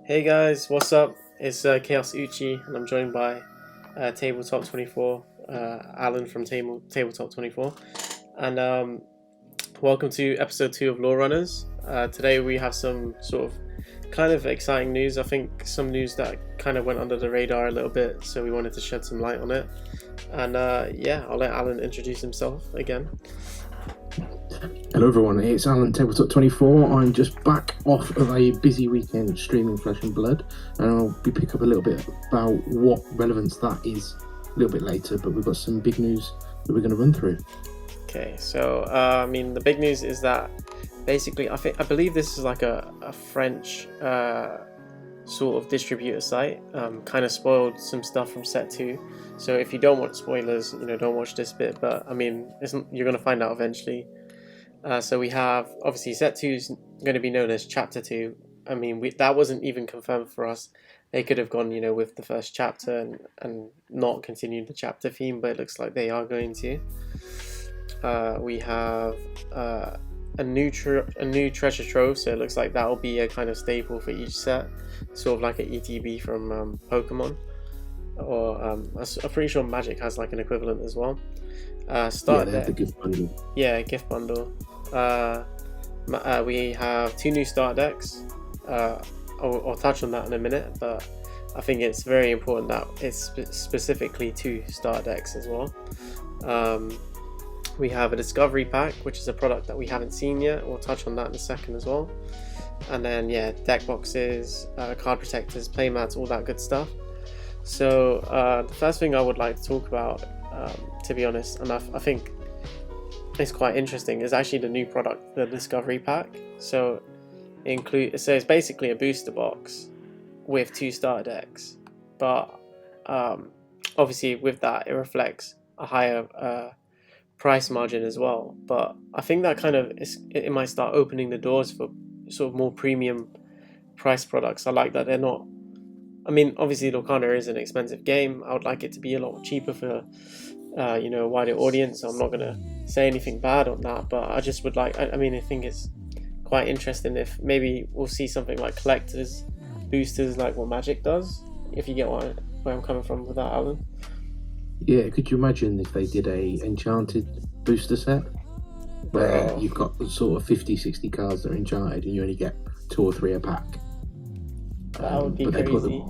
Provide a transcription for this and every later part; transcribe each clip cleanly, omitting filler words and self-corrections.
Hey guys, what's up? It's Chaos Uchi, and I'm joined by Tabletop 24, Alan from Tabletop 24, and welcome to episode 2 of Law Runners. Today we have some sort of kind of exciting news. I think some news that kind of went under the radar a little bit, so we wanted to shed some light on it. And yeah, I'll let Alan introduce himself again. Hello everyone, it's Alan, Tabletop 24. I'm just back off of a busy weekend streaming Flesh and Blood, and I'll be pick up a little bit about what relevance that is a little bit later, but we've got some big news that we're going to run through. Okay, so the big news is that basically I believe this is like a French sort of distributor site, kind of spoiled some stuff from set 2. So if you don't want spoilers, don't watch this bit, but you're going to find out eventually. So we have, obviously, set 2 is going to be known as chapter 2. That wasn't even confirmed for us. They could have gone, with the first chapter and not continued the chapter theme, but it looks like they are going to. We have a new treasure trove, so it looks like that will be a kind of staple for each set, sort of like an ETB from Pokemon, or I'm pretty sure Magic has like an equivalent as well. The gift bundle. Yeah, gift bundle. We have 2 new start decks. I'll touch on that in a minute, but I think it's very important that it's specifically 2 start decks as well. We have a discovery pack, which is a product that we haven't seen yet. We'll touch on that in a second as well. And then deck boxes, card protectors, playmats, all that good stuff. So the first thing I would like to talk about, to be honest, and I think it's quite interesting, is actually the new product, the discovery pack. So it's basically a booster box with 2 starter decks, but obviously with that it reflects a higher price margin as well. But I think that kind of it might start opening the doors for sort of more premium price products. I like that they're not. Obviously Lorcana is an expensive game. I would like it to be a lot cheaper for a wider audience. So I'm not gonna say anything bad on that, but I just would like. I think it's quite interesting if maybe we'll see something like collectors boosters, like what Magic does. If you get where I'm coming from with that, Alan. Yeah, could you imagine if they did a enchanted booster set where you've got sort of 50-60 cards that are enchanted and you only get 2 or 3 a pack? That would be crazy.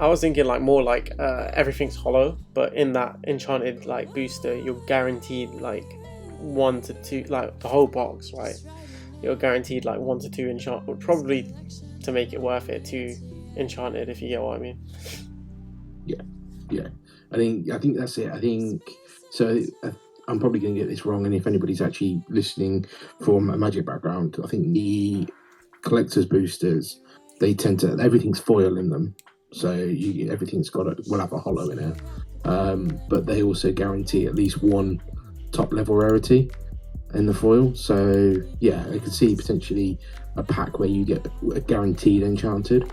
I was thinking like more like everything's hollow, but in that enchanted like booster, you're guaranteed like 1 to 2, like the whole box, right? You're guaranteed like 1 to 2 enchanted, probably to make it worth it, 2 enchanted, if you get what I mean. Yeah. I think that's it. I think so. I'm probably going to get this wrong, and if anybody's actually listening from a Magic background, I think the collector's boosters, they tend to, everything's foil in them, so everything's will have a hollow in it, but they also guarantee at least 1 top level rarity in the foil. So yeah, I could see potentially a pack where you get a guaranteed enchanted.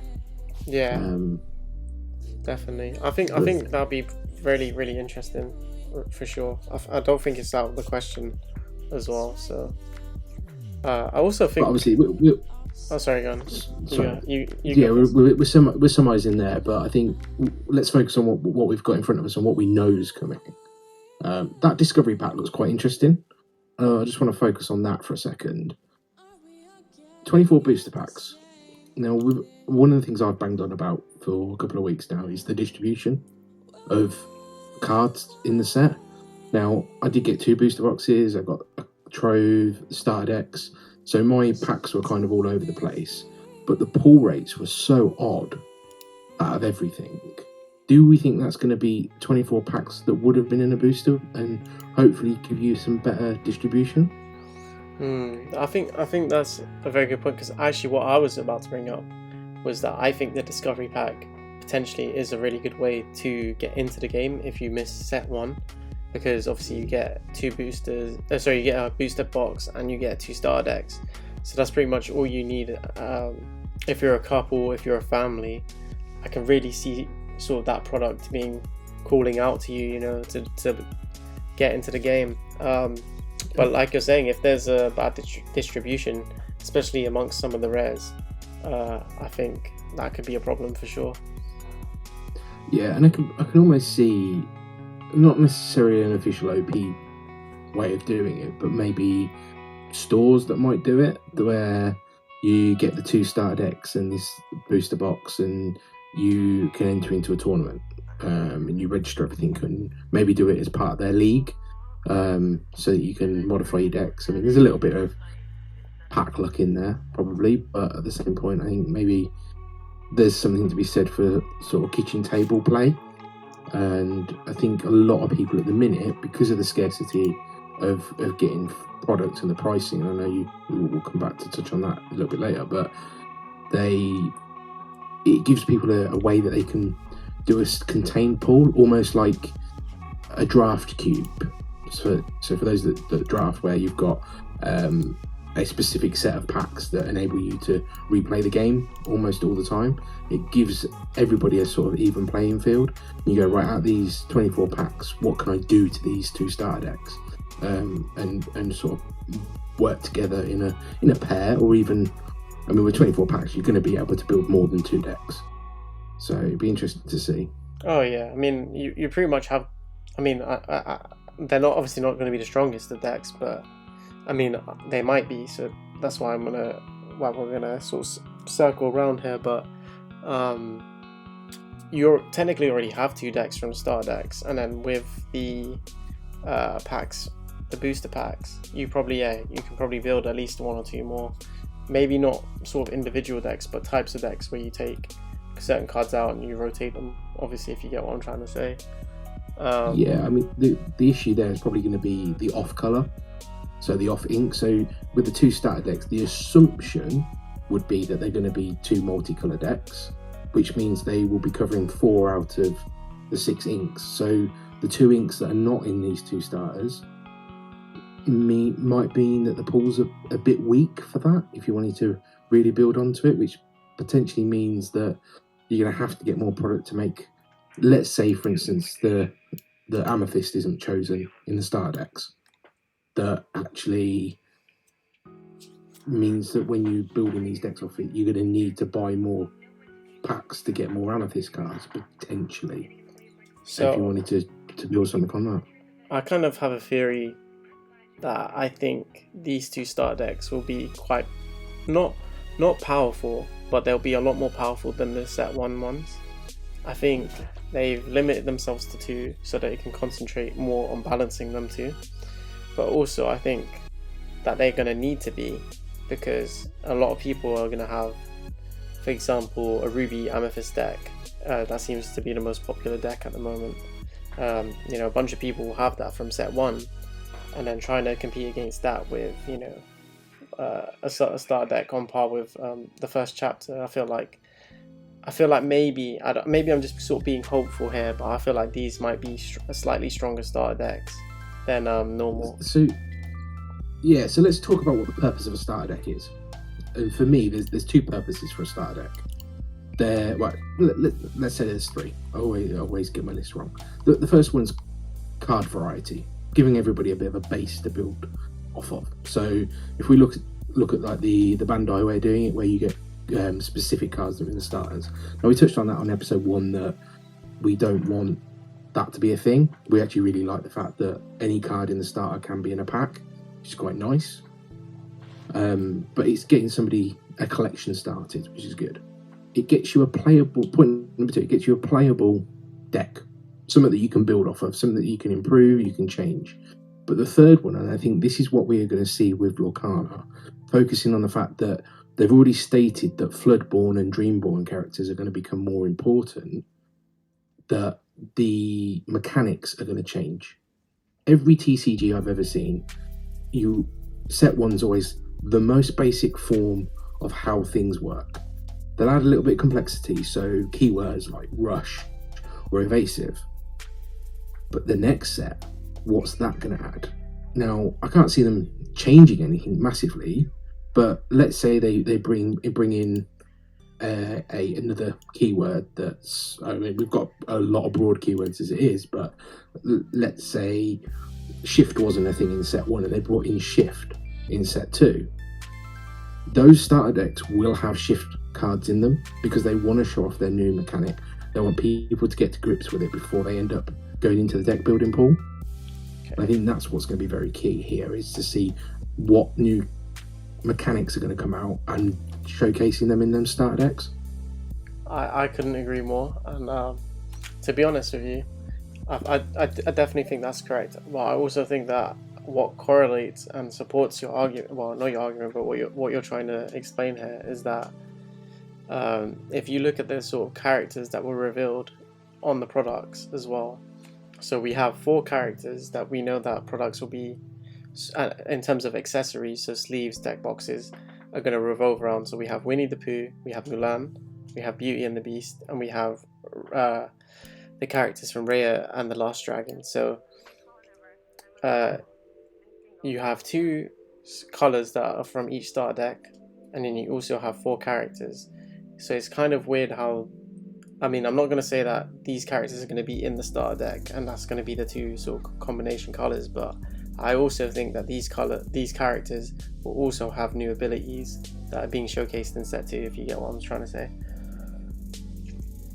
Definitely. I think that'll be really, really interesting for sure. I don't think it's out of the question as well. So I also think, but obviously sorry, go on. Sorry. We're summarising there, but I think let's focus on what we've got in front of us and what we know is coming. That discovery pack looks quite interesting. I just want to focus on that for a second. 24 booster packs. Now, one of the things I've banged on about for a couple of weeks now is the distribution of cards in the set. Now, I did get 2 booster boxes. I got a trove, starter decks. So my packs were kind of all over the place, but the pull rates were so odd out of everything. Do we think that's going to be 24 packs that would have been in a booster and hopefully give you some better distribution? I think that's a very good point, because actually what I was about to bring up was that I think the discovery pack potentially is a really good way to get into the game if you miss set 1. Because obviously you get 2 boosters, you get a booster box and you get 2 starter decks. So that's pretty much all you need. If you're a couple, if you're a family, I can really see sort of that product calling out to you, to get into the game. But like you're saying, if there's a bad distribution, especially amongst some of the rares. I think that could be a problem for sure. Yeah, and I can almost see, not necessarily an official OP way of doing it, but maybe stores that might do it, where you get the 2 starter decks and this booster box, and you can enter into a tournament, and you register everything, and maybe do it as part of their league, so that you can modify your decks. I mean, there's a little bit of pack luck in there, probably, but at the same point, I think maybe there's something to be said for sort of kitchen table play. And I think a lot of people at the minute, because of the scarcity of getting products and the pricing, and I know we'll come back to touch on that a little bit later, but it gives people a way that they can do a contained pool, almost like a draft cube. So for those that draft, where you've got a specific set of packs that enable you to replay the game almost all the time, it gives everybody a sort of even playing field. You go, right, out of these 24 packs, what can I do to these 2 starter decks? And sort of work together in a pair, or even, I mean, with 24 packs, you're going to be able to build more than 2 decks. So it'd be interesting to see. Oh yeah, I mean, you pretty much have. I mean, they're obviously not going to be the strongest of decks, but I mean, they might be. So that's why we're gonna sort of circle around here. But you technically already have 2 decks from starter decks, and then with the packs, the booster packs, you can probably build at least 1 or 2 more. Maybe not sort of individual decks, but types of decks where you take certain cards out and you rotate them. Obviously, if you get what I'm trying to say. Yeah, I mean, the issue there is probably going to be the off color, so the off ink. So with the 2 starter decks, the assumption would be that they're going to be 2 multicolor decks, which means they will be covering 4 out of the 6 inks. So the 2 inks that are not in these 2 starters might mean that the pool's a bit weak for that, if you wanted to really build onto it, which potentially means that you're going to have to get more product to make, let's say, for instance, the Amethyst isn't chosen in the starter decks. That actually means that when you're building these decks off it, you're going to need to buy more packs to get more Amethyst cards, potentially. So if you wanted to build something on that. I kind of have a theory that I think these 2 starter decks will be quite not powerful, but they'll be a lot more powerful than the set 1 ones. I think they've limited themselves to 2 so that they can concentrate more on balancing them 2. But also I think that they're going to need to be, because a lot of people are going to have, for example, a Ruby Amethyst deck. That seems to be the most popular deck at the moment. A bunch of people will have that from set 1, and then trying to compete against that with, a starter deck on par with the first chapter. I feel like maybe I'm just sort of being hopeful here, but I feel like these might be slightly stronger starter decks than normal. So let's talk about what the purpose of a starter deck is. And for me, there's 2 purposes for a starter deck. Let's say there's 3. I always get my list wrong. The first one's card variety, giving everybody a bit of a base to build off of. So if we look at like the Bandai way of doing it, where you get specific cards that are in the starters. Now, we touched on that on episode 1, that we don't want that to be a thing. We actually really like the fact that any card in the starter can be in a pack, which is quite nice. But it's getting somebody a collection started, which is good. It gets you a playable it gets you a playable deck, something that you can build off of, something that you can improve, you can change. But the third one, and I think this is what we are going to see with Lorcana, focusing on the fact that they've already stated that Floodborn and Dreamborn characters are going to become more important, that the mechanics are going to change. Every TCG I've ever seen, set 1's always the most basic form of how things work. They'll add a little bit of complexity, so keywords like rush or evasive. But the next set, what's that going to add? Now, I can't see them changing anything massively, but let's say they bring in another keyword that's, I mean, we've got a lot of broad keywords as it is, but let's say shift wasn't a thing in set 1 and they brought in shift in set 2. those starter decks will have shift cards in them because they want to show off their new mechanic. They want people to get to grips with it before they end up going into the deck building pool. Okay. I think that's what's going to be very key here, is to see what new mechanics are going to come out and showcasing them in them starter decks. I couldn't agree more, and to be honest with you, I definitely think that's correct. Well, I also think that what correlates and supports your argument, well, not your argument, but what you're trying to explain here is that if you look at the sort of characters that were revealed on the products as well, so we have 4 characters that we know that products will be, in terms of accessories, so sleeves, deck boxes, are going to revolve around. So we have Winnie the Pooh, we have Mulan, we have Beauty and the Beast, and we have the characters from Raya and the Last Dragon. So you have 2 colors that are from each starter deck, and then you also have 4 characters. So it's kind of weird how, I mean, I'm not going to say that these characters are going to be in the starter deck and that's going to be the 2 sort of combination colors, but I also think that these characters will also have new abilities that are being showcased in set 2, if you get what I'm trying to say.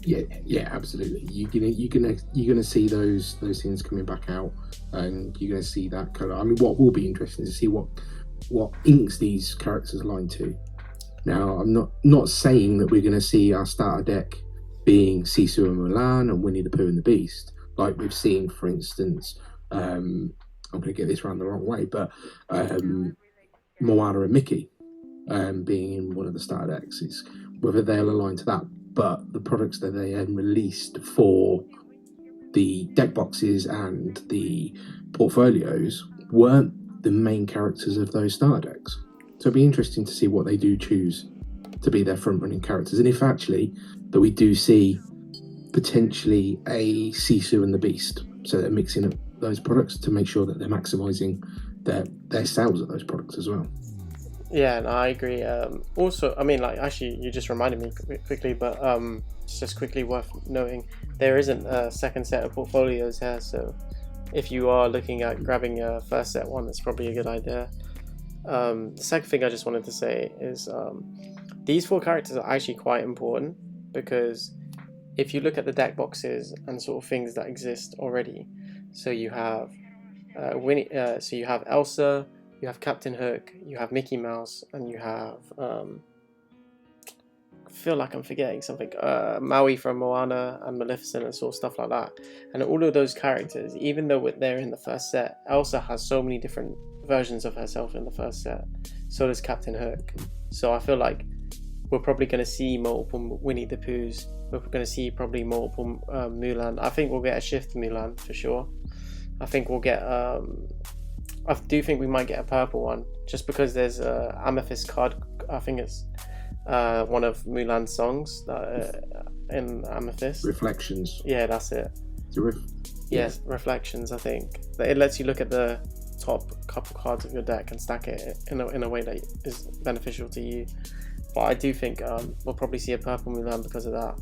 Yeah, absolutely. You're gonna see those things coming back out, and you're gonna see that color. I mean, what will be interesting to see what inks these characters align to. Now, I'm not saying that we're gonna see our starter deck being Sisu and Mulan and Winnie the Pooh and the Beast, like we've seen, for instance. I'm gonna get this around the wrong way, but Moana and Mickey being in one of the starter decks. Is whether they'll align to that. But the products that they had released for the deck boxes and the portfolios weren't the main characters of those starter decks. So it'll be interesting to see what they do choose to be their front-running characters. And if actually that we do see potentially a Sisu and the Beast. So they're mixing up those products to make sure that they're maximising their sales of those products as well. Yeah, and I agree. Also, I mean, like, actually, you just reminded me quickly, but it's just quickly worth noting, there isn't a second set of portfolios here, so if you are looking at grabbing a first set one, that's probably a good idea. The second thing I just wanted to say is these 4 characters are actually quite important, because if you look at the deck boxes and sort of things that exist already, so you have Winnie, so you have Elsa, you have Captain Hook, you have Mickey Mouse, and you have I feel like I'm forgetting something, Maui from Moana and Maleficent and sort of stuff like that. And all of those characters, even though they're in the first set, Elsa has so many different versions of herself in the first set. So does Captain Hook. So I feel like we're probably going to see multiple Winnie the Poohs. We're going to see probably multiple Mulan. I think we'll get a shift Mulan for sure. I think we'll get I do think we might get a purple one, just because there's a Amethyst card. I think it's one of Mulan's songs that in Amethyst. Reflections. Yeah, that's it. Yes, Reflections. I think it lets you look at the top couple cards of your deck and stack it in a way that is beneficial to you. But I do think we'll probably see a purple Mulan because of that.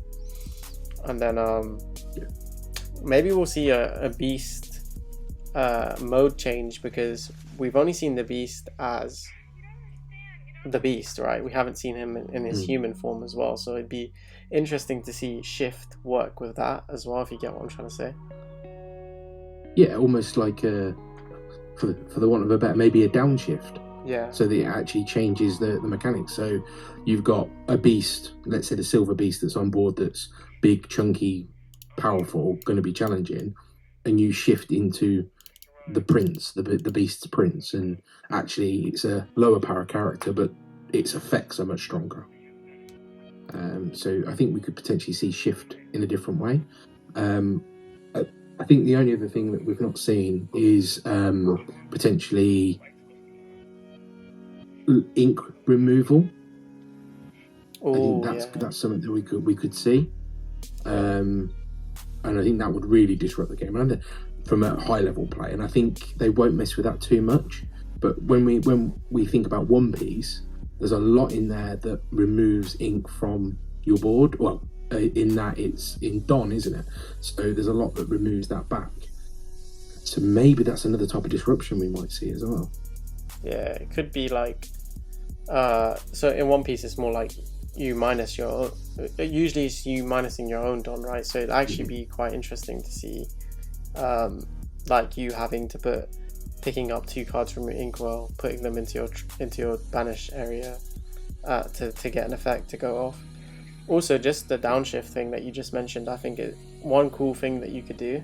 And then maybe we'll see a Beast mode change, because we've only seen the Beast as the Beast, right? We haven't seen him in his human form as well, so it'd be interesting to see Shift work with that as well, if you get what I'm trying to say. Yeah, almost like for the want of a better, maybe a downshift. Yeah. So that it actually changes the mechanics. So you've got a Beast, let's say the Silver Beast that's on board, that's big, chunky, powerful, going to be challenging, and you shift into the Prince, the Beast's Prince, and actually it's a lower power character, but its effects are much stronger. So I think we could potentially see Shift in a different way. I think the only other thing that we've not seen is potentially ink removal. Ooh, I think that's something that we could see, and I think that would really disrupt the game from a high level play. And I think they won't mess with that too much. But when we think about One Piece, there's a lot in there that removes ink from your board. Well, in that it's in Don, isn't it? So there's a lot that removes that back. So maybe that's another type of disruption we might see as well. Yeah, it could be like So in One Piece, it's more like you minus your own, usually it's you minusing your own Don, right? So it'd actually be quite interesting to see like you having to picking up 2 cards from your inkwell, putting them into your banish area to get an effect to go off. Also, just the downshift thing that you just mentioned, I think one cool thing that you could do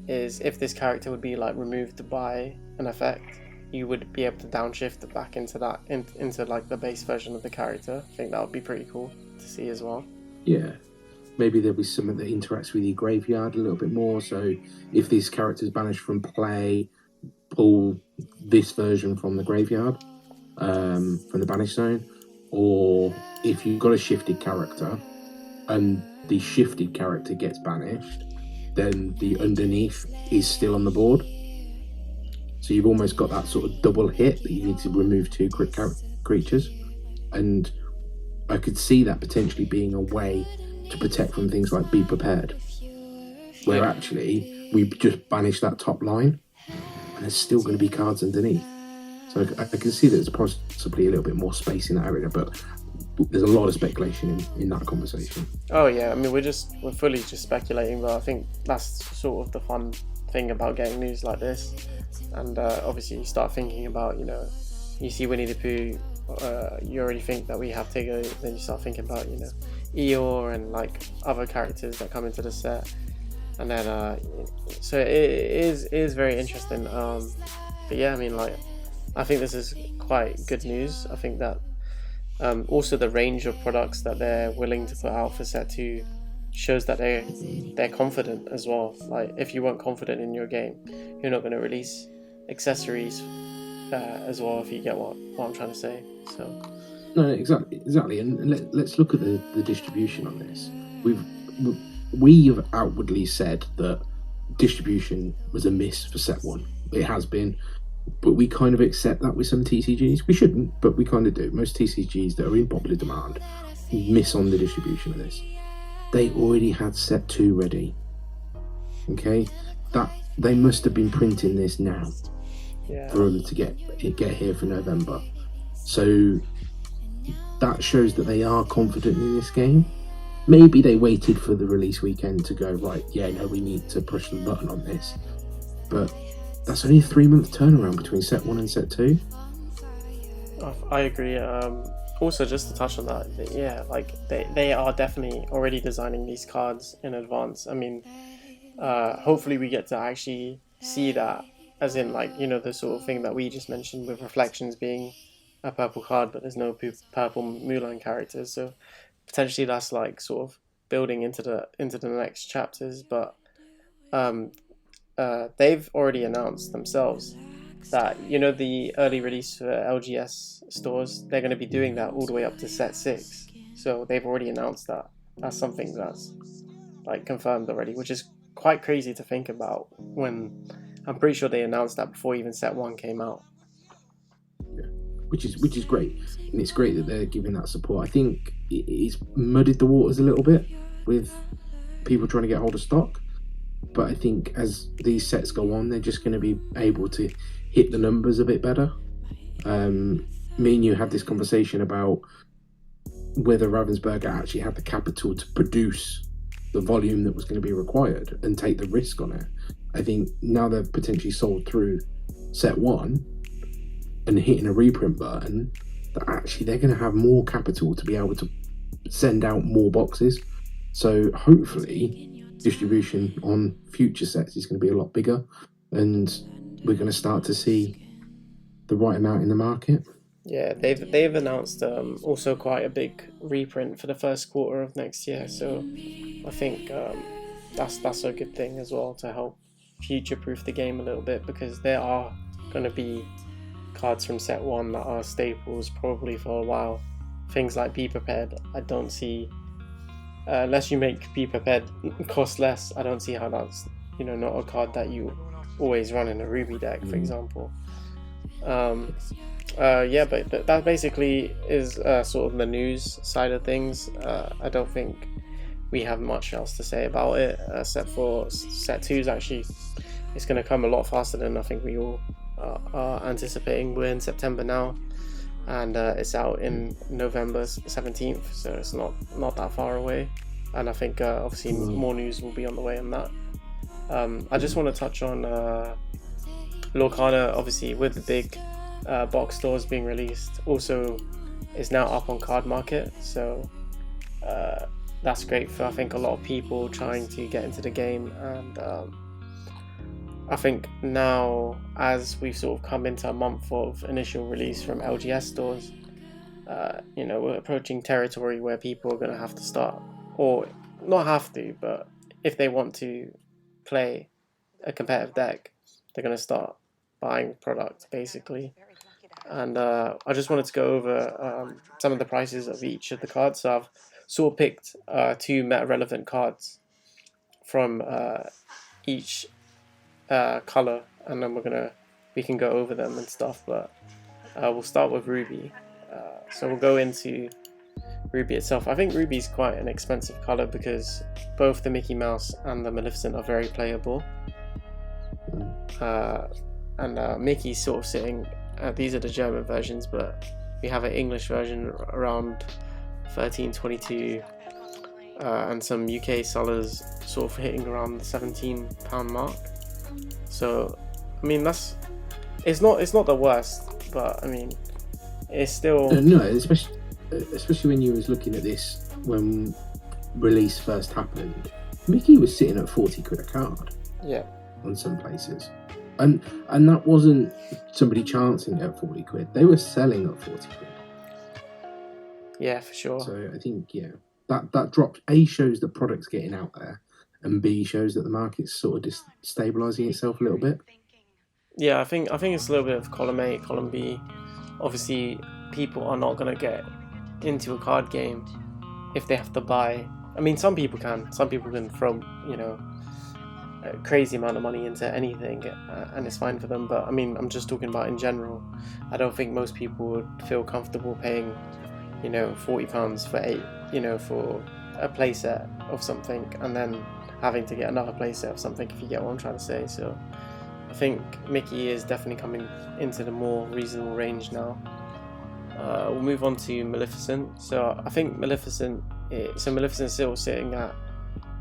is if this character would be like removed by an effect, you would be able to downshift it back into that into like the base version of the character. I think that would be pretty cool to see as well. Yeah, maybe there'll be something that interacts with your graveyard a little bit more. So if this character's banished from play, pull this version from the graveyard, from the banish zone. Or if you've got a shifted character and the shifted character gets banished, then the underneath is still on the board. So you've almost got that sort of double hit that you need to remove 2 creatures. And I could see that potentially being a way to protect from things like Be Prepared, where actually we just banish that top line and there's still going to be cards underneath. So I can see that there's possibly a little bit more space in that area, but there's a lot of speculation in that conversation. Oh yeah, I mean we're fully just speculating, but I think that's sort of the fun thing about getting news like this. And obviously you start thinking about, you see Winnie the Pooh, you already think that we have Tigger, then you start thinking about, Eeyore and like other characters that come into the set. And then so it is very interesting. But yeah, I mean, like, I think this is quite good news. I think that also the range of products that they're willing to put out for set 2 shows that they're confident as well. Like, if you weren't confident in your game, you're not going to release accessories as well, if you get what I'm trying to say. So no, exactly. And let's look at the distribution on this. We've outwardly said that distribution was a miss for set 1. It has been, but we kind of accept that with some TCGs. We shouldn't, but we kind of do. Most TCGs that are in popular demand miss on the distribution of this. They already had set 2 ready. Okay, that they must have been printing this now for them to get here for November. So that shows that they are confident in this game. Maybe they waited for the release weekend to go, right, yeah, no, we need to push the button on this. But that's only a 3-month turnaround between set 1 and set 2. I agree. Also, just to touch on that, yeah, like they are definitely already designing these cards in advance. I mean, hopefully we get to actually see that, as in, like, the sort of thing that we just mentioned with Reflections being a purple card, but there's no purple Mulan characters. So potentially that's like sort of building into the next chapters. But they've already announced themselves that the early release for LGS stores, they're going to be doing that all the way up to set 6. So they've already announced that. That's something that's like confirmed already, which is quite crazy to think about, when I'm pretty sure they announced that before even set 1 came out. Yeah, which is great, and it's great that they're giving that support. I think it's muddied the waters a little bit with people trying to get hold of stock, but I think as these sets go on, they're just going to be able to hit the numbers a bit better. Me and you had this conversation about whether Ravensburger actually had the capital to produce the volume that was going to be required and take the risk on it. I think now they've potentially sold through set 1 and hitting a reprint button, that actually they're going to have more capital to be able to send out more boxes. So hopefully distribution on future sets is going to be a lot bigger, and we're going to start to see the right amount in the market. Yeah, they've announced also quite a big reprint for the first quarter of next year. So I think that's a good thing as well, to help future-proof the game a little bit, because there are going to be cards from set 1 that are staples probably for a while. Things like Be Prepared, I don't see, unless you make Be Prepared cost less, I don't see how that's not a card that you always run in a Ruby deck, for example. Yeah, but that basically is sort of the news side of things. I don't think we have much else to say about it, except for set 2's actually, it's going to come a lot faster than I think we all are anticipating. We're in September now, and it's out in November 17th, so it's not that far away. And I think obviously more news will be on the way on that. I just want to touch on Lorcana, obviously with the big box stores being released, also is now up on Card Market, so that's great for, I think, a lot of people trying to get into the game. And I think now, as we've sort of come into a month of initial release from LGS stores, we're approaching territory where people are going to have to start, or not have to, but if they want to play a competitive deck, they're going to start buying product, basically. And I just wanted to go over some of the prices of each of the cards. So I've sort of picked 2 meta-relevant cards from each color, and then we can go over them and stuff. But we'll start with Ruby. So we'll go into Ruby itself. I think Ruby is quite an expensive color because both the Mickey Mouse and the Maleficent are very playable. And Mickey's sort of sitting. These are the German versions, but we have an English version around 13.22, and some UK sellers sort of hitting around the £17 mark. So I mean, it's not the worst, but I mean, it's still no, especially when you was looking at this when release first happened. Mickey was sitting at 40 quid a card. Yeah. On some places. And that wasn't somebody chancing at 40 quid. They were selling at 40 quid. Yeah, for sure. So I think, that drops. A, shows that product's getting out there, and B, shows that the market's sort of stabilising itself a little bit. Yeah, I think it's a little bit of column A, column B. Obviously, people are not going to get into a card game if they have to buy. I mean, some people can. Some people can throw, a crazy amount of money into anything, and it's fine for them. But I mean, I'm just talking about in general. I don't think most people would feel comfortable paying, £40 for for a playset of something, and then having to get another playset of something, if you get what I'm trying to say. So I think Mickey is definitely coming into the more reasonable range now. We'll move on to Maleficent. So I think Maleficent's still sitting at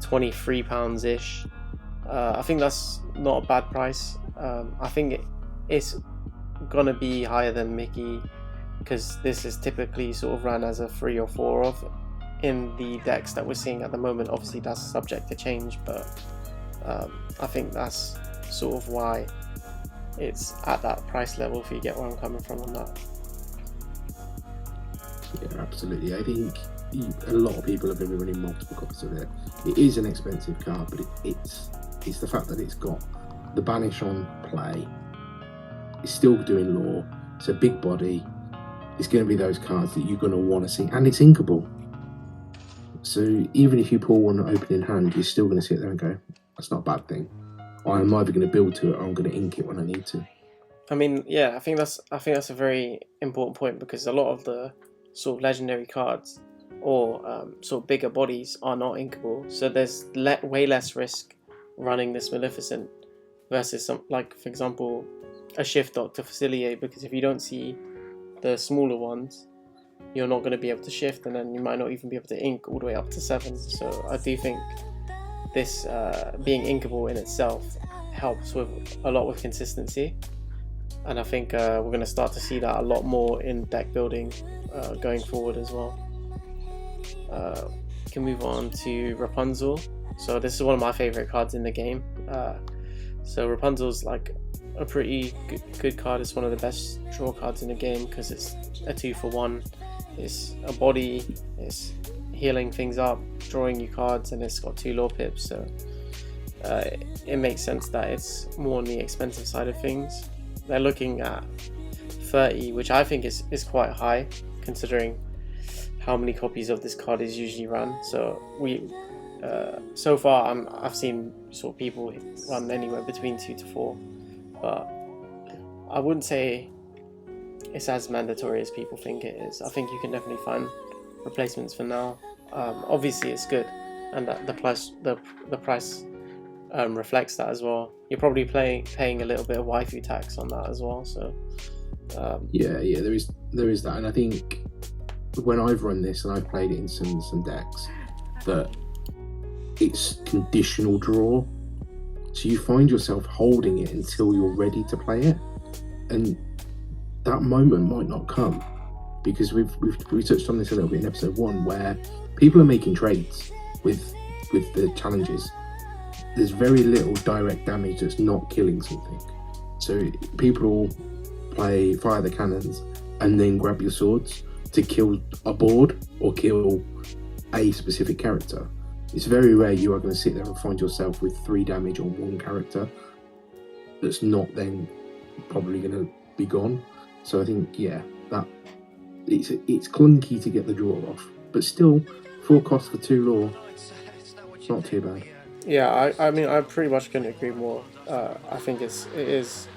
£23 ish. I think that's not a bad price. I think it's gonna be higher than Mickey, because this is typically sort of run as a 3 or 4 of in the decks that we're seeing at the moment. Obviously that's subject to change, but I think that's sort of why it's at that price level, if you get where I'm coming from on that. Yeah, absolutely. I think a lot of people have been running multiple copies of it. It is an expensive card, but it's the fact that it's got the banish on play. It's still doing lore. It's a big body. It's going to be those cards that you're going to want to see, and it's inkable. So even if you pull one open in hand, you're still going to sit there and go, "That's not a bad thing. I'm either going to build to it, or I'm going to ink it when I need to." I mean, yeah, I think that's a very important point, because a lot of the sort of legendary cards or sort of bigger bodies are not inkable. So there's way less risk running this Maleficent versus some, like, for example, a Shift Dock to Faciliate, because if you don't see the smaller ones, you're not going to be able to shift, and then you might not even be able to ink all the way up to 7. So I do think this being inkable in itself helps with a lot with consistency, and I think we're going to start to see that a lot more in deck building going forward as well. We can move on to Rapunzel. So this is one of my favorite cards in the game. So Rapunzel's like a pretty good card. It's one of the best draw cards in the game because it's a 2-for-1. It's a body, it's healing things up, drawing you cards, and it's got 2 lore pips. So it makes sense that it's more on the expensive side of things. They're looking at 30, which I think is quite high considering how many copies of this card is usually run. So so far I've seen sort of people run anywhere between 2 to 4, but I wouldn't say it's as mandatory as people think it is. I think you can definitely find replacements for now. Obviously it's good, and that the price reflects that as well. You're probably paying a little bit of waifu tax on that as well, so Yeah, there is that, and I think when I've run this and I've played it in some decks, that it's conditional draw, so you find yourself holding it until you're ready to play it, and that moment might not come, because we touched on this a little bit in episode 1, where people are making trades with the challenges. There's very little direct damage that's not killing something, so people will fire the cannons and then grab your swords to kill a board or kill a specific character. It's very rare you are going to sit there and find yourself with 3 damage on one character that's not then probably going to be gone. So I think, that it's clunky to get the draw off, but still 4 costs for 2 lore, not too bad. Yeah, I mean, I pretty much couldn't agree more. I think it is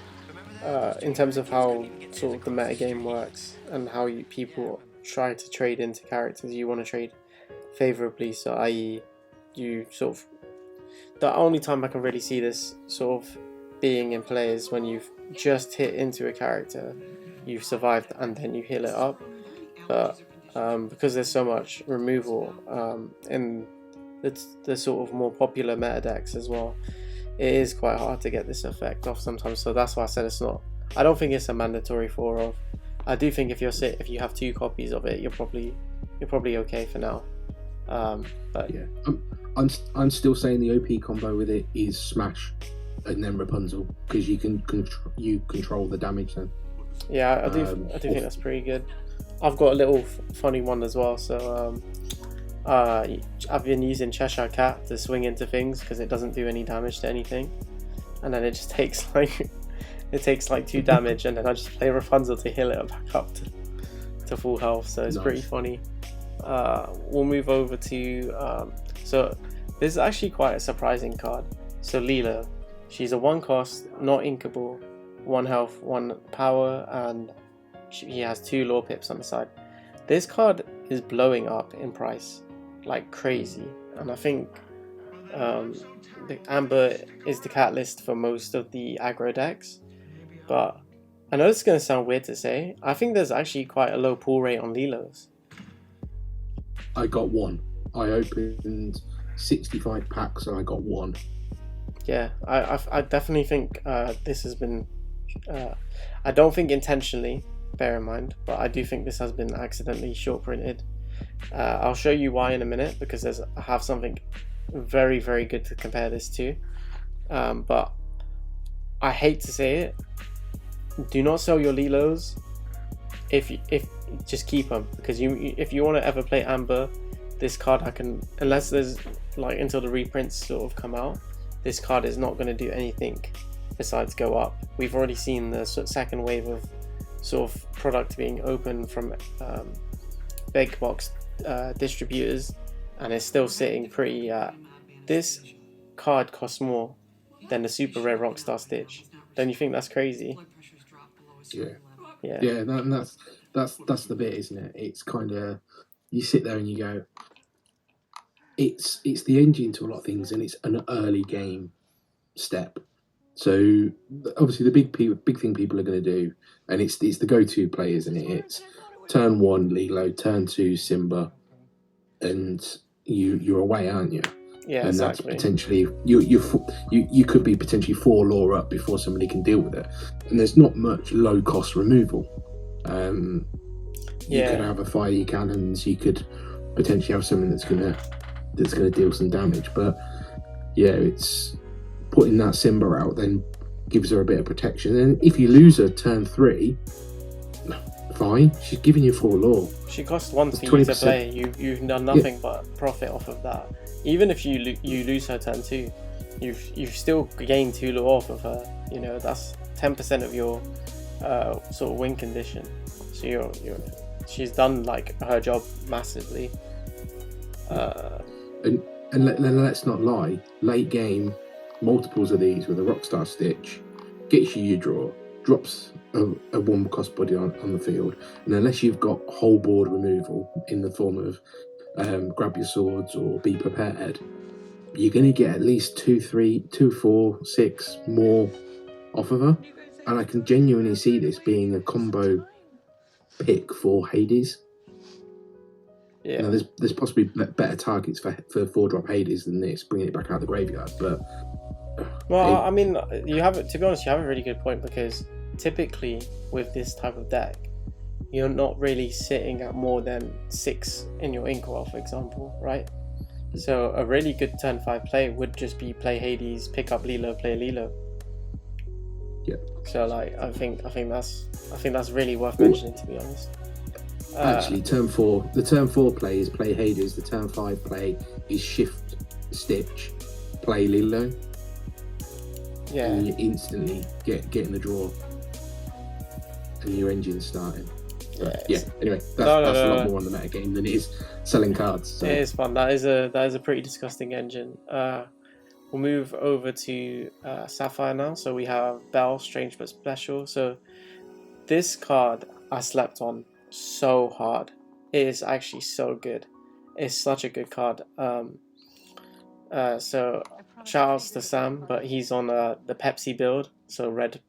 in terms of how sort of the meta game works and how people try to trade into characters you want to trade favorably. So, i.e., you sort of, the only time I can really see this sort of being in play is when you've just hit into a character, you've survived, and then you heal it up. But because there's so much removal in the sort of more popular meta decks as well, it is quite hard to get this effect off sometimes. So that's why I said it's not. I don't think it's a mandatory 4 of. I do think if you have 2 copies of it, you're probably okay for now. But yeah, I'm still saying the OP combo with it is Smash and then Rapunzel, because you can control the damage then. Yeah, I do think that's pretty good. I've got a little funny one as well. So I've been using Cheshire Cat to swing into things because it doesn't do any damage to anything, and then it just takes like 2 damage, and then I just play Rapunzel to heal it back up to full health. So it's nice. Pretty funny. We'll move over to so this is actually quite a surprising card. So Leela, she's a 1 cost, not inkable, 1 health, 1 power, and he has 2 lore pips on the side. This card is blowing up in price like crazy, and I think the Amber is the catalyst for most of the aggro decks. But I know this is going to sound weird to say, I think there's actually quite a low pull rate on Leelos. I got 1. I opened 65 packs and I got 1. Yeah, I definitely think this has been I don't think intentionally, bear in mind, but I do think this has been accidentally short printed. I'll show you why in a minute, because I have something very, very good to compare this to. But I hate to say it, do not sell your Leelos. If just keep them, because if you want to ever play Amber, this card unless there's like until the reprints sort of come out, this card is not going to do anything besides go up. We've already seen the second wave of sort of product being open from big box distributors, and it's still sitting pretty. This card costs more than the super rare Rockstar Stitch. Don't you think that's crazy? Yeah. That's the bit, isn't it? It's kind of, you sit there and you go, it's the engine to a lot of things, and it's an early game step. So obviously the big thing people are going to do, and it's the go-to play, isn't it? It's turn 1 Lilo, turn 2 Simba, and you're away, aren't you? Yeah, and exactly. That's potentially you could be potentially 4 lore up before somebody can deal with it, and there's not much low cost removal. You could have a fire cannons, you could potentially have something that's gonna deal some damage, but yeah, it's putting that Simba out then gives her a bit of protection, and if you lose her turn 3, fine, she's giving you 4 lore. She costs 1 for you to play. You've done nothing but profit off of that. Even if you lose her turn 2, you've still gained 2 lore off of her. You know, that's 10% of your sort of win condition. So she's done like her job massively. And let's not lie, late game multiples of these with a Rockstar Stitch gets you your draw, drops a 1 cost body on the field, and unless you've got whole board removal in the form of grab your swords or be prepared, you're going to get at least 2, 3, 2, 4, 6 more off of her. and I can genuinely see this being a combo pick for Hades. Yeah. Now, there's possibly better targets for 4-drop Hades than this, bringing it back out of the graveyard. But well, I mean, you have to be honest, you have a really good point, because typically with this type of deck, you're not really sitting at more than 6 in your Inkwell, for example, right? So a really good turn 5 play would just be play Hades, pick up Lilo, play Lilo. Yeah. So like, I think that's really worth mentioning, to be honest. Actually, turn 4, the turn 4 play is play Hades. The turn 5 play is shift Stitch, play Lilo. Yeah. And you instantly get in the draw, and your engine's starting. Yeah. Anyway, that's a lot more on the meta game than it is selling cards. So. It is fun. That is a pretty disgusting engine. We'll move over to Sapphire now. So we have Bell, Strange but Special. So this card I slept on so hard. It is actually so good. It's such a good card. So shout outs to Sam, but he's on the Pepsi build. So red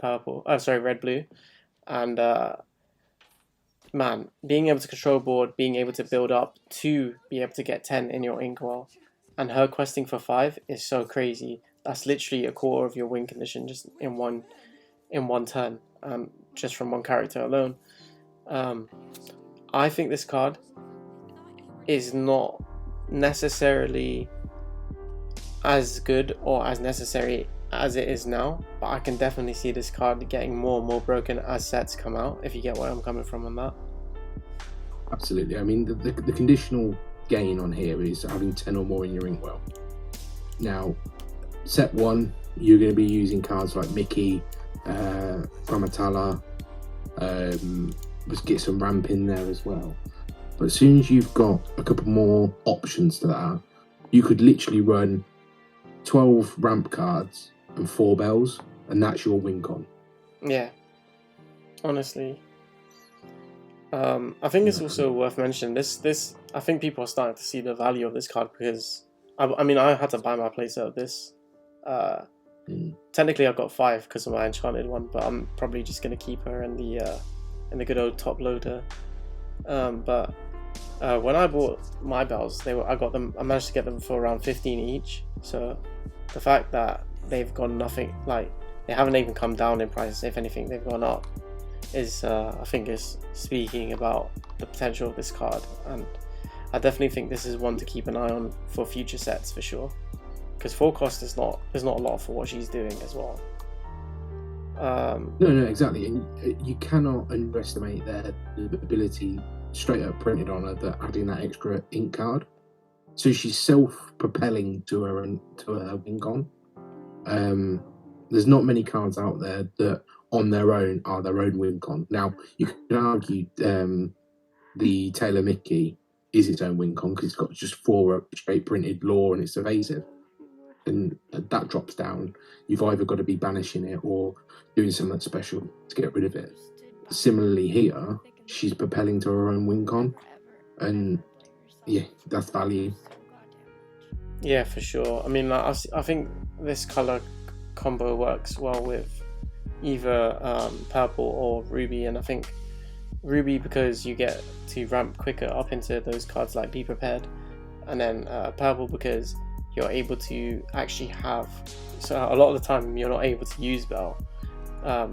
blue, and man, being able to control board, being able to build up to be able to get 10 in your Inkwell, and her questing for 5 is so crazy. That's literally a quarter of your win condition just in one turn, just from one character alone. I think this card is not necessarily as good or as necessary as it is now, but I can definitely see this card getting more and more broken as sets come out, if you get where I'm coming from on that. Absolutely. I mean, the conditional gain on here is having 10 or more in your Inkwell. Now, set 1, you're going to be using cards like Mickey, Ramatala, let's get some ramp in there as well. But as soon as you've got a couple more options to that, you could literally run 12 ramp cards and 4 bells, and that's your win con. Yeah, honestly. I think it's also worth mentioning this. I think people are starting to see the value of this card, because I mean, I had to buy my playset of this. Technically, I've got 5 because of my enchanted one, but I'm probably just gonna keep her in the good old top loader. But when I bought my bells, I managed to get them for around 15 each. So the fact that they've gone nothing, like they haven't even come down in price, if anything they've gone up, is I think is speaking about the potential of this card. And I definitely think this is one to keep an eye on for future sets for sure, because 4 cost is not a lot for what she's doing as well. No, exactly, and you cannot underestimate their ability, straight up printed on her, that adding that extra ink card. So she's self-propelling to her win con. There's not many cards out there that on their own are their own win con. Now, you can argue the Taylor Mickey is its own win con because it's got just 4 straight printed lore and it's evasive. And that drops down. You've either got to be banishing it or doing something special to get rid of it. Similarly here, she's propelling to her own win con. And yeah, that's value. Yeah, for sure. I mean, I think this color combo works well with either purple or ruby, and I think ruby because you get to ramp quicker up into those cards like Be Prepared, and then purple because you're able to actually have, so a lot of the time you're not able to use Bell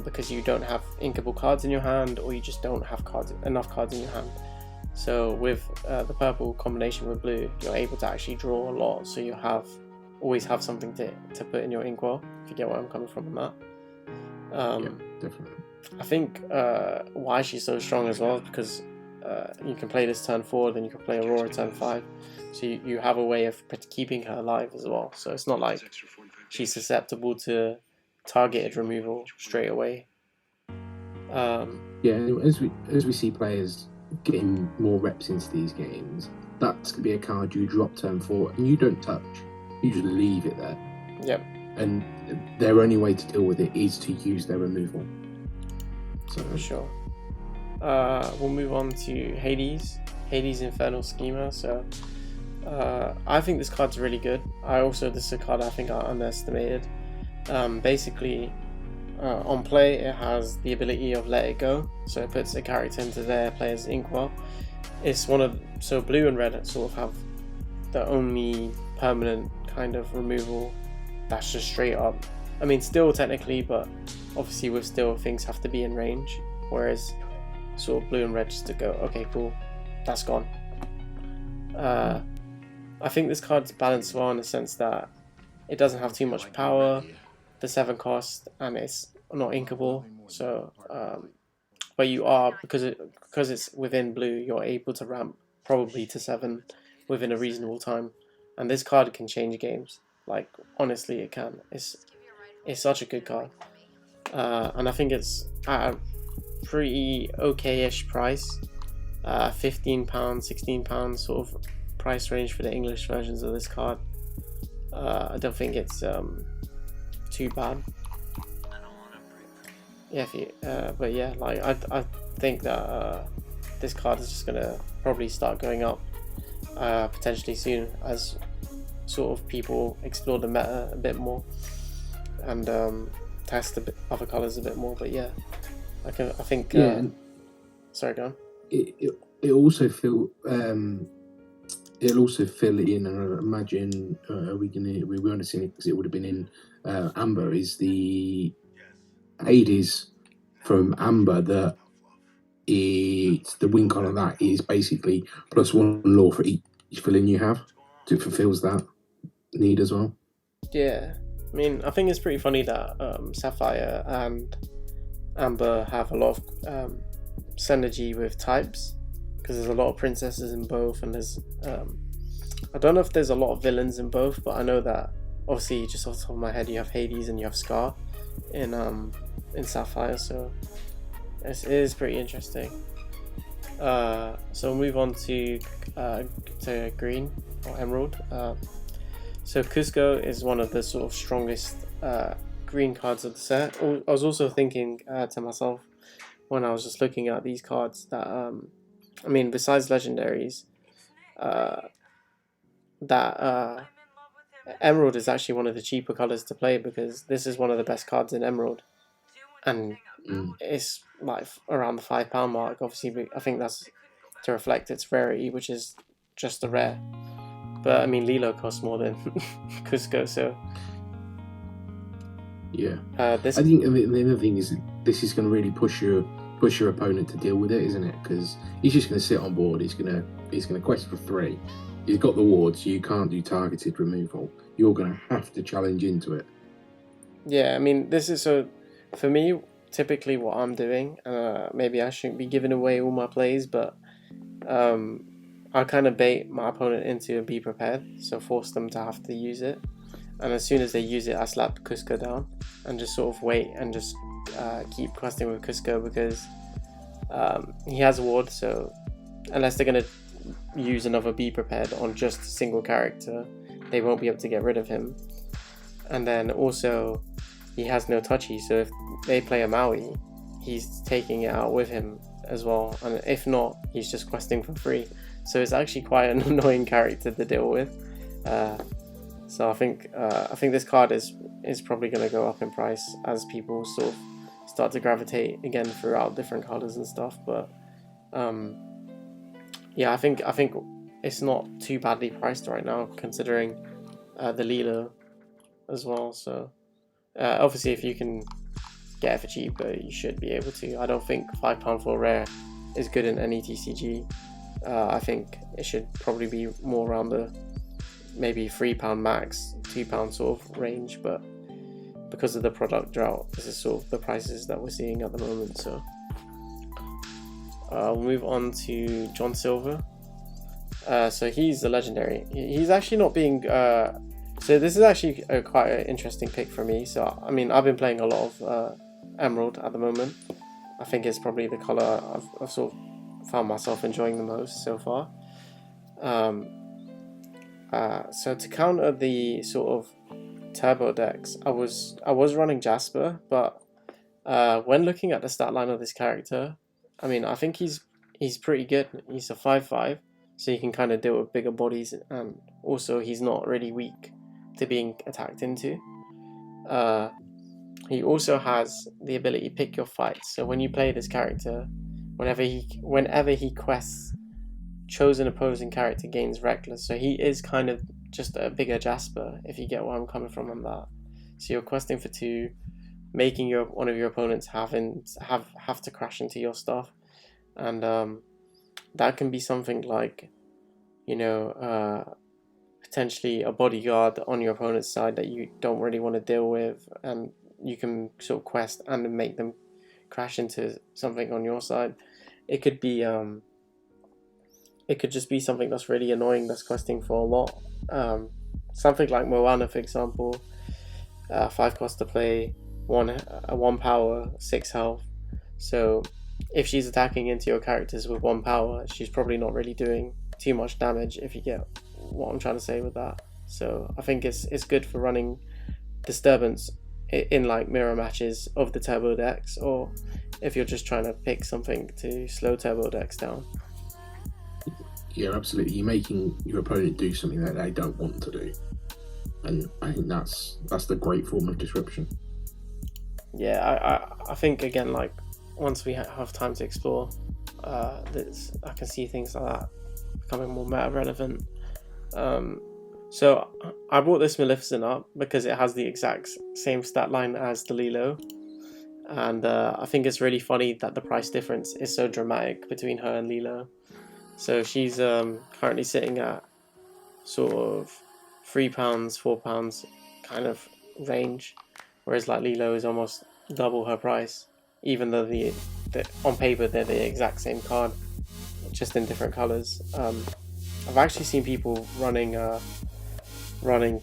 because you don't have inkable cards in your hand, or you just don't have enough cards in your hand. So with the purple combination with blue, you're able to actually draw a lot, so you always have something to put in your Inkwell, if you get where I'm coming from on that. Yeah, definitely. I think why she's so strong as well is because you can play this turn 4, then you can play Aurora turn 5, so you have a way of keeping her alive as well. So it's not like she's susceptible to targeted removal straight away. Yeah, as we see players getting more reps into these games, that's going to be a card you drop turn 4 and you don't touch, you just leave it there. Yep. And their only way to deal with it is to use their removal. So for sure. We'll move on to Hades Infernal Schema. So I think this card's really good. This is a card I think I underestimated. Basically, on play, it has the ability of Let It Go, so it puts a character into their player's inkwell. It's so blue and red sort of have the only permanent kind of removal that's just straight up. I mean, still technically, but obviously with still things have to be in range, whereas sort of blue and red just to go, okay, cool, that's gone. I think this card's balanced well in the sense that it doesn't have too much power, the 7 cost, and it's not inkable. So, but you are, because it's within blue, you're able to ramp probably to 7 within a reasonable time. And this card can change games. Like, honestly, it can. It's such a good card. And I think it's at a pretty okay-ish price. £15, £16 sort of price range for the English versions of this card. I don't think it's too bad. Yeah, but yeah, like I think that this card is just gonna probably start going up potentially soon as sort of people explore the meta a bit more and test other colors a bit more. But yeah, I think. Yeah. Sorry, go on. It also feel it'll also fill it in, and I imagine we won't seen it because it would have been in Amber. Is the Hades from Amber that it's the win con of that is basically +1 law for each villain you have. So it fulfills that need as well. Yeah, I mean, I think it's pretty funny that Sapphire and Amber have a lot of synergy with types, because there's a lot of princesses in both, and there's I don't know if there's a lot of villains in both, but I know that obviously just off the top of my head you have Hades and you have Scar in Sapphire, so it is pretty interesting. So we'll move on to green or emerald. So Cusco is one of the sort of strongest green cards of the set. I was also thinking to myself when I was just looking at these cards that I mean, besides legendaries, that emerald is actually one of the cheaper colors to play, because this is one of the best cards in emerald, and it's like around the £5 mark. Obviously, I think that's to reflect its rarity, which is just a rare. But I mean, Lilo costs more than Cusco, so yeah. I think the other thing is this is going to really push your opponent to deal with it, isn't it? Because he's just going to sit on board. He's going to quest for 3. He's got the wards, so you can't do targeted removal. You're going to have to challenge into it. Yeah, I mean, this is so for me. Typically, what I'm doing, maybe I shouldn't be giving away all my plays, but I'll kind of bait my opponent into a be prepared, so force them to have to use it. And as soon as they use it, I slap Cusco down and just sort of wait and just keep questing with Cusco, because he has a ward, so unless they're going to use another be prepared on just a single character, they won't be able to get rid of him. And then also, he has no touchy, so if they play a Maui, he's taking it out with him as well, and if not, he's just questing for free. So it's actually quite an annoying character to deal with. So I think this card is probably going to go up in price as people sort of start to gravitate again throughout different colors and stuff. But yeah, I think it's not too badly priced right now, considering the Lilo as well. So obviously, if you can get it for cheaper, you should be able to. I don't think £5 for a rare is good in any TCG. I think it should probably be more around the maybe £3 max, £2 sort of range, but because of the product drought, this is sort of the prices that we're seeing at the moment. So we'll move on to John Silver. So he's a legendary. He's actually not being so this is actually quite an interesting pick for me. So I mean, I've been playing a lot of Emerald at the moment. I think it's probably the color I've sort of found myself enjoying the most so far. So to counter the sort of turbo decks, I was running Jasper, but when looking at the stat line of this character, I mean, I think he's pretty good. He's a 5/5, so he can kind of deal with bigger bodies, and also he's not really weak to being attacked into. he also has the ability to pick your fights. So when you play this character, whenever he quests, chosen opposing character gains reckless. So he is kind of just a bigger Jasper, if you get where I'm coming from on that. So you're questing for 2, making one of your opponents have to crash into your stuff, and that can be something like, potentially a bodyguard on your opponent's side that you don't really want to deal with, and you can sort of quest and make them crash into something on your side. It could be it could just be something that's really annoying that's questing for a lot. Something like Moana, for example, 5 cost to play, 1 power, 6 health. So if she's attacking into your characters with 1 power, she's probably not really doing too much damage, if you get what I'm trying to say with that. So I think it's good for running disturbance in like mirror matches of the turbo decks, or if you're just trying to pick something to slow turbo decks down. Yeah, absolutely. You're making your opponent do something that they don't want to do, and I think that's the great form of disruption. Yeah, I think again, like once we have time to explore, I can see things like that becoming more meta relevant. So I brought this Maleficent up because it has the exact same stat line as the Lilo, and I think it's really funny that the price difference is so dramatic between her and Lilo. So she's currently sitting at sort of £3, £4 kind of range, whereas like Lilo is almost double her price, even though the on paper they're the exact same card, just in different colors. I've actually seen people running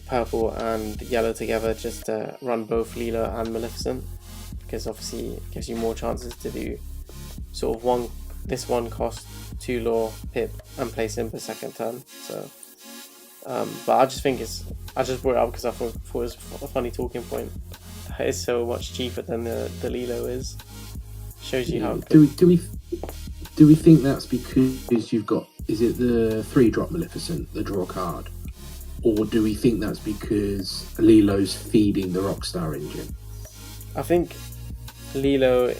purple and yellow together just to run both Lilo and Maleficent, because obviously it gives you more chances to do sort of this one cost 2 lore pip and play Simba second turn. So but I just think I just brought it up because I thought it was a funny talking point. It's so much cheaper than the Lilo is. Shows you how good. Do we think that's because you've got, is it the 3-drop Maleficent, the draw card, or do we think that's because Lilo's feeding the Rockstar engine? I think Lilo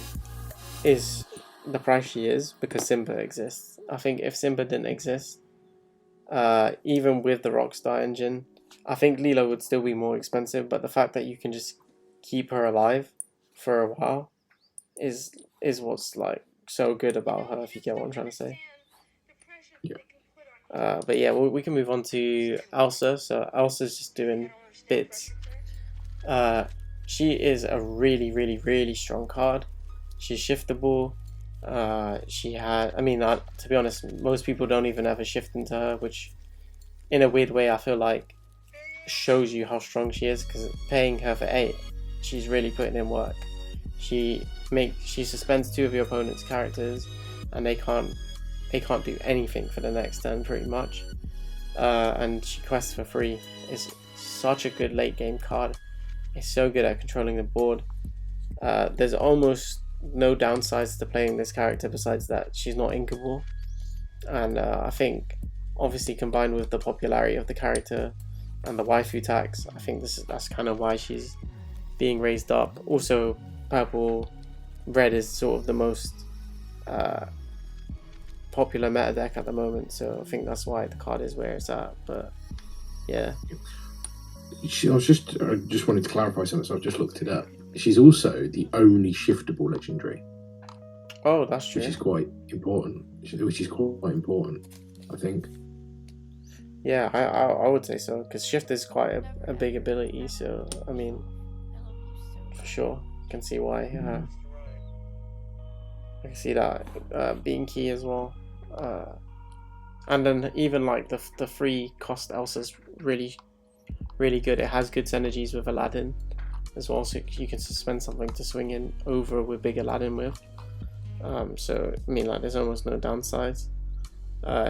is the price she is because Simba exists. I think if Simba didn't exist, even with the Rockstar engine, I think Lilo would still be more expensive, but the fact that you can just keep her alive for a while is what's like so good about her, if you get what I'm trying to say. Yeah. But yeah, we can move on to Elsa. So Elsa's just doing bits. She is a really, really, really strong card. She's shiftable. To be honest, most people don't even ever shift into her, which in a weird way I feel like shows you how strong she is, because paying her for 8, she's really putting in work. She suspends 2 of your opponent's characters, and they can't do anything for the next turn pretty much. And she quests for free. Is such a good late game card. It's so good at controlling the board. There's almost no downsides to playing this character besides that she's not inkable, and I think obviously combined with the popularity of the character and the waifu tax, I think that's kind of why she's being raised up. Also, red is sort of the most popular meta deck at the moment, so I think that's why the card is where it's at. But yeah, I just wanted to clarify something, so I've just looked it up. She's also the only shiftable legendary. Oh, that's true. Which is quite important. I think. Yeah, I would say so, because shift is quite a big ability. So I mean, for sure, I can see why. I can see that being key as well. And then even like the free cost Elsa's really, really good. It has good synergies with Aladdin as well, so you can suspend something to swing in over with big Aladdin with. So I mean, like, there's almost no downsides.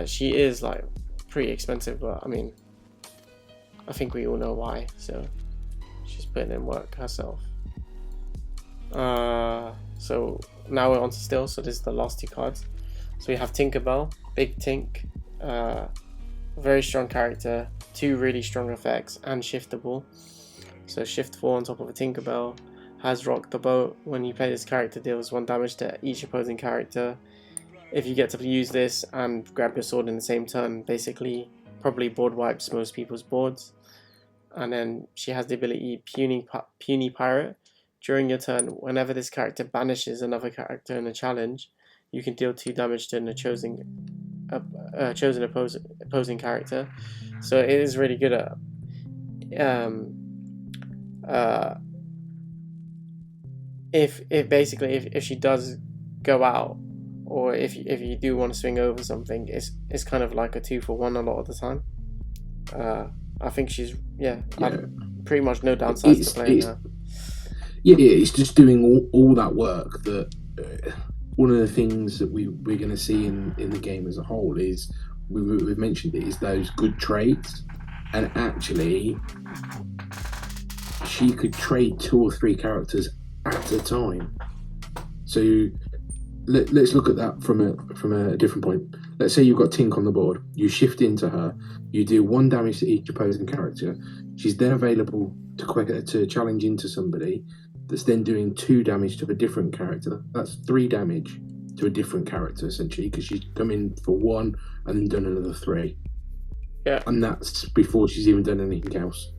She is like pretty expensive, but I mean, I think we all know why. So she's putting in work herself. So now we're on to Still. So this is the last 2 cards. So we have Tinkerbell, Big Tink, very strong character, 2 really strong effects, and shiftable. So shift 4 on top of a Tinkerbell. has Rock the Boat. When you play this character, deals 1 damage to each opposing character. If you get to use this and grab your sword in the same turn, basically probably board wipes most people's boards. And then she has the ability Puny Pirate. During your turn, whenever this character banishes another character in a challenge, you can deal 2 damage to a chosen opposing character. So it is really good at if she does go out, or if you do want to swing over something, it's kind of like a 2-for-1 a lot of the time. I think she's pretty much no downsides to playing her. Yeah, it's just doing all that work that one of the things that we're going to see in the game as a whole is, we've mentioned it, is those good traits. And actually, she could trade 2 or 3 characters at a time. So let's look at that from a different point. Let's say you've got Tink on the board. You shift into her. You do 1 damage to each opposing character. She's then available to challenge into somebody that's then doing 2 damage to a different character. That's 3 damage to a different character, essentially, because she's come in for 1 and then done another 3. Yeah. And that's before she's even done anything else.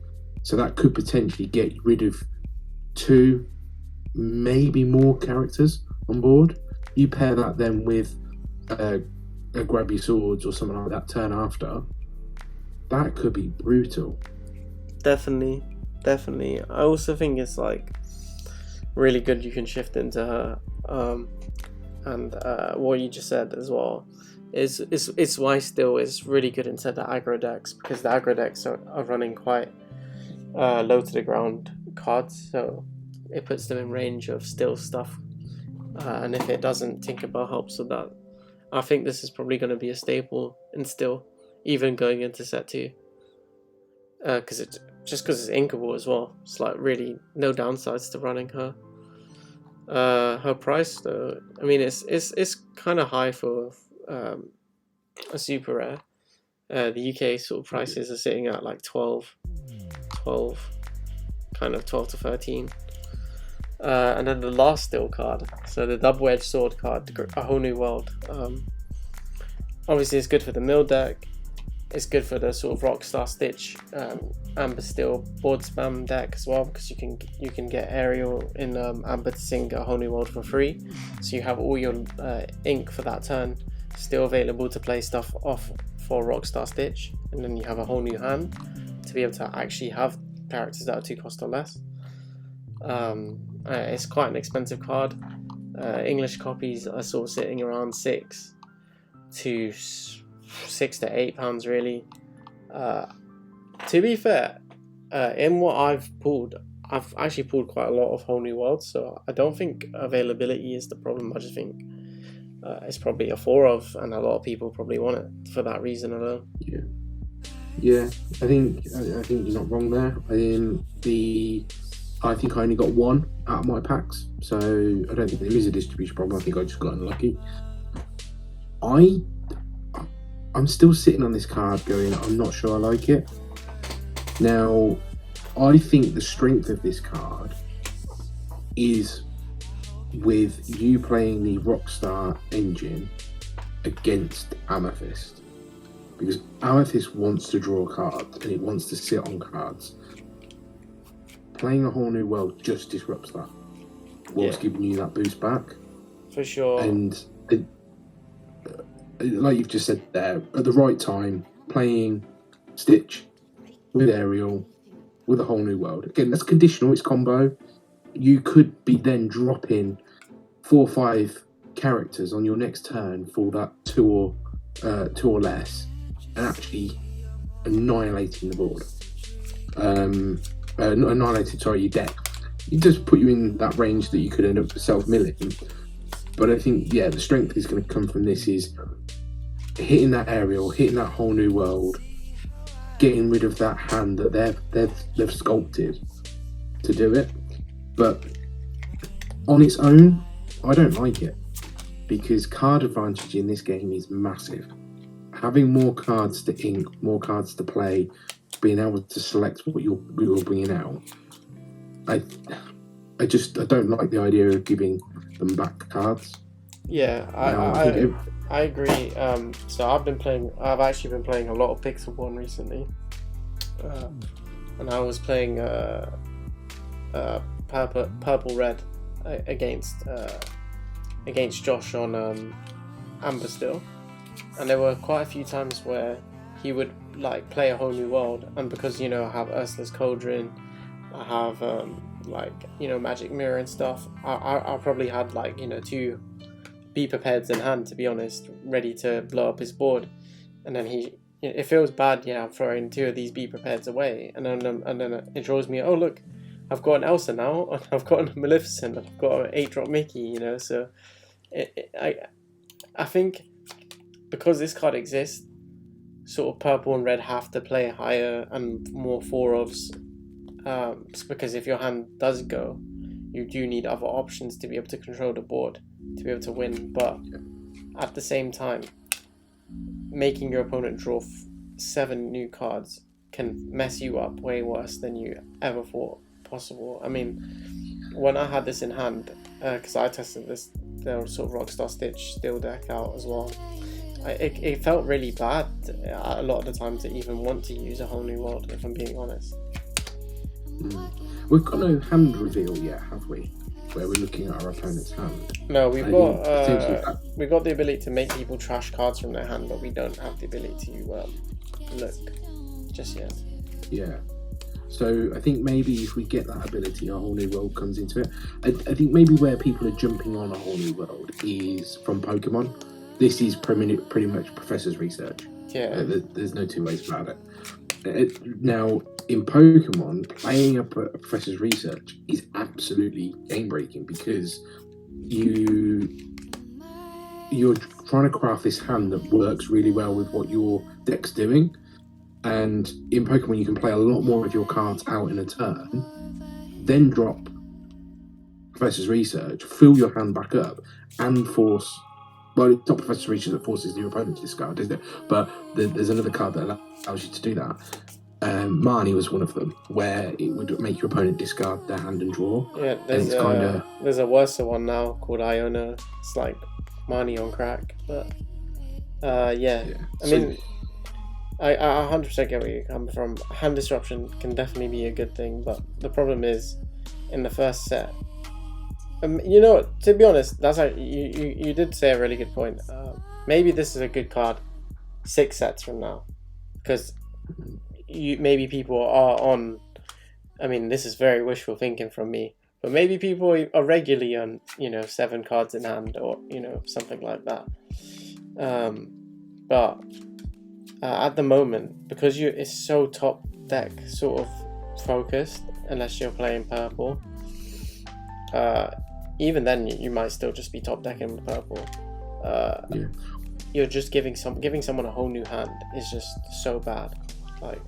So that could potentially get rid of 2, maybe more characters on board. You pair that then with a grab your swords or something like that turn after. That could be brutal. Definitely. I also think it's like really good you can shift into her. And what you just said as well is why still is really good into the aggro decks, because the aggro decks are running quite low to the ground cards, so it puts them in range of still stuff. And if it doesn't, Tinkerbell helps with that. I think this is probably going to be a staple in still, even going into set 2. Because it's inkable as well. It's like really no downsides to running her. Her price though, I mean, it's kind of high for a super rare. The UK sort of prices are sitting at like 12, kind of 12 to 13. And then the last still card, so the double-edged sword card, A Whole New World. Obviously it's good for the mill deck. It's good for the sort of Rockstar Stitch, Amber Steel board spam deck as well, because you can get Ariel in Amber to sing A Whole New World for free. So you have all your ink for that turn still available to play stuff off for Rockstar Stitch, and then you have a whole new hand to be able to actually have characters that are 2 cost or less. It's quite an expensive card. English copies are sort of sitting around £6 to £8 really. To be fair, in what I've actually pulled quite a lot of Whole New Worlds, so I don't think availability is the problem. I just think it's probably a 4 of, and a lot of people probably want it for that reason alone. Yeah. I think you're not wrong there. I think I only got 1 out of my packs, so I don't think there is a distribution problem. I think I just got unlucky. I'm still sitting on this card going, I'm not sure I like it. Now, I think the strength of this card is with you playing the Rockstar engine against Amethyst. Because Amethyst wants to draw cards and it wants to sit on cards. Playing A Whole New World just disrupts that, whilst giving you that boost back. For sure. And like you've just said there, at the right time, playing Stitch with Ariel with A Whole New World. Again, that's conditional, it's combo. You could be then dropping 4 or 5 characters on your next turn for that 2 or less, and actually annihilating the board. Your deck. It just put you in that range that you could end up self-milling. But I think, the strength is going to come from this is hitting that Ariel, hitting that Whole New World, getting rid of that hand that they've sculpted to do it. But on its own, I don't like it, because card advantage in this game is massive. Having more cards to ink, more cards to play, being able to select what you're bringing out, I don't like the idea of giving them back cards. Yeah, I agree. So I've actually been playing a lot of Pixelborn recently, and I was playing purple red against Josh on Amber still, and there were quite a few times where he would like play a whole new world, and because I have Ursula's Cauldron, I have Magic Mirror and stuff. I probably had 2 Be Prepareds in hand, to be honest, ready to blow up his board, and then it feels bad, I'm throwing 2 of these Be Prepareds away, and then it draws me. Oh look, I've got an Elsa now, and I've got a Maleficent, and I've got an 8-drop Mickey, so I think because this card exists, sort of purple and red have to play higher and more 4-ofs, because if your hand does go, you do need other options to be able to control the board, to be able to win. But at the same time, making your opponent draw 7 new cards can mess you up way worse than you ever thought possible. I mean, when I had this in hand, because I tested this, the sort of Rockstar Stitch Steel deck out as well, it felt really bad a lot of the time to even want to use a whole new world, if I'm being honest. We've got no hand reveal yet, have we? Where we're looking at our opponent's hand. No, we've got the ability to make people trash cards from their hand, but we don't have the ability to look just yet. Yeah. So I think maybe if we get that ability, a whole new world comes into it. I think maybe where people are jumping on a whole new world is from Pokemon. This is pretty much Professor's research. Yeah. There's no 2 ways about it. Now, in Pokemon, playing a Professor's research is absolutely game-breaking because you're trying to craft this hand that works really well with what your deck's doing. And in Pokemon, you can play a lot more of your cards out in a turn, then drop Professor's Research, fill your hand back up, and force... Well, it's not Professor's Research that forces your opponent to discard, is it? But there's another card that allows you to do that. Marnie was one of them, where it would make your opponent discard their hand and draw. Yeah, there's a worse one now called Iona. It's like Marnie on crack, but yeah. I mean, I 100% get where you're coming from. Hand disruption can definitely be a good thing, but the problem is, in the first set, to be honest, that's you did say a really good point. Maybe this is a good card 6 sets from now, because maybe people are on. I mean, this is very wishful thinking from me, but maybe people are regularly on 7 cards in hand, or something like that. But at the moment, because it's so top deck sort of focused, unless you're playing purple, even then you might still just be top decking with purple. You're just giving someone a whole new hand is just so bad. Like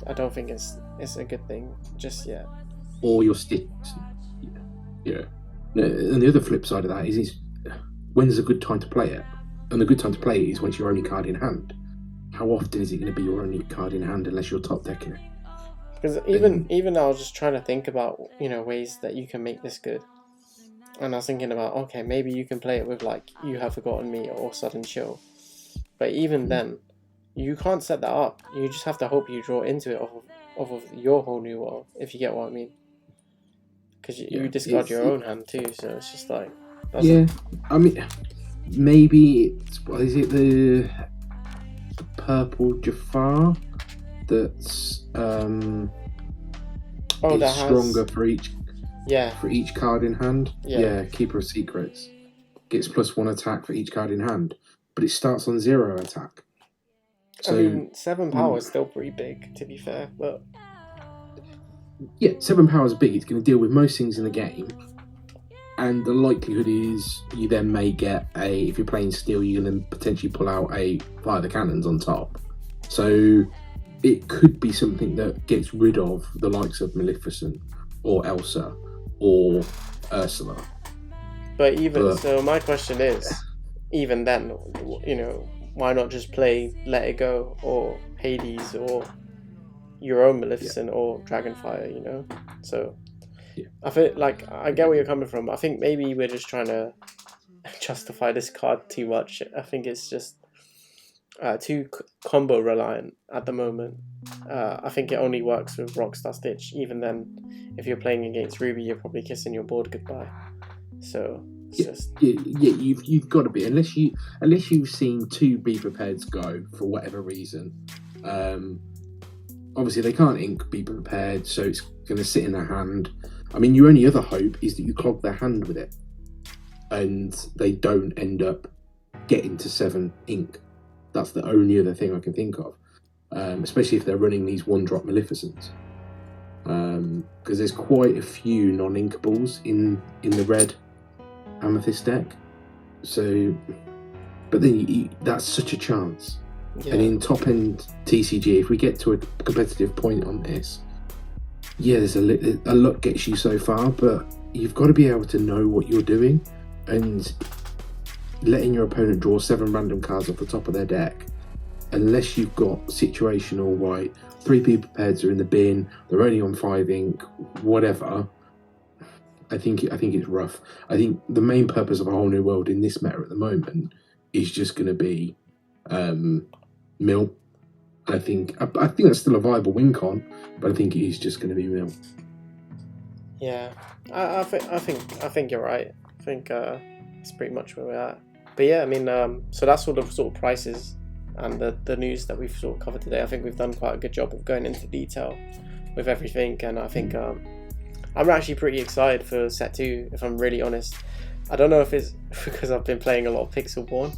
I don't think it's a good thing just yet. Or your sticks. Yeah. And the other flip side of that is when's a good time to play it? And the good time to play it is once you're only card in hand. How often is it going to be your only card in hand unless you're top decking it? Because even I was just trying to think about ways that you can make this good, and I was thinking about, okay, maybe you can play it with like You Have Forgotten Me or Sudden Chill, but even then you can't set that up. You just have to hope you draw into it off of your whole new world, if you get what I mean, because you discard your own hand too, so it's just like I mean, maybe is it the purple Jafar that's stronger for each card in hand. Keeper of Secrets gets +1 attack for each card in hand, but it starts on 0 attack. So, I mean, 7 power is still pretty big, to be fair, but 7 power is big. It's going to deal with most things in the game, and the likelihood is you then may get if you're playing steel, you're going to potentially pull out a Fire the Cannons on top. So it could be something that gets rid of the likes of Maleficent or Elsa or Ursula. But so my question is, even then, why not just play Let It Go or Hades or your own Maleficent or Dragonfire, So I feel like I get where you're coming from. I think maybe we're just trying to justify this card too much. I think it's just too combo reliant at the moment. I think it only works with Rockstar Stitch. Even then, if you're playing against Ruby, you're probably kissing your board goodbye. So it's just you've got to be, unless you've seen 2 Be Prepareds go for whatever reason. Obviously they can't ink Be Prepared, so it's going to sit in their hand. I mean, your only other hope is that you clog their hand with it and they don't end up getting to 7 ink. That's the only other thing I can think of, especially if they're running these 1-drop Maleficents, because there's quite a few non-inkables in the red Amethyst deck. So, but then that's such a chance. And in top end TCG, if we get to a competitive point on this, there's a lot gets you so far, but you've got to be able to know what you're doing, and letting your opponent draw 7 random cards off the top of their deck, unless you've got situational, right, 3 Be Prepareds are in the bin, they're only on 5 ink, whatever. I think it's rough. I think the main purpose of A Whole New World in this meta at the moment is just going to be mill. I think that's still a viable win con, but I think it is just going to be mill. Yeah, I think you're right. I think it's pretty much where we're at. But yeah, I mean, so that's all the sort of prices and the news that we've sort of covered today. I think we've done quite a good job of going into detail with everything, and I think I'm actually pretty excited for set 2, if I'm really honest. I don't know if it's because I've been playing a lot of Pixelborn,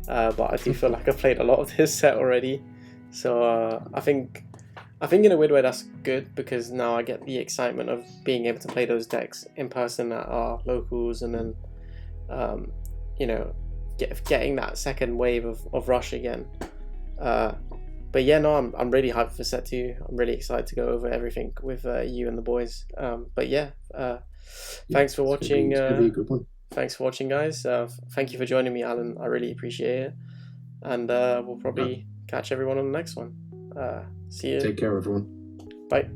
but I do feel like I've played a lot of this set already. So I think in a weird way that's good, because now I get the excitement of being able to play those decks in person at our locals, and then getting that second wave of rush again. But yeah, no, I'm really hyped for set 2. I'm really excited to go over everything with you and the boys. But yeah, thanks for watching. It's gonna be a good one. Thanks for watching, guys. Thank you for joining me, Alan. I really appreciate it. And we'll probably catch everyone on the next one. See you. Take care, everyone. Bye.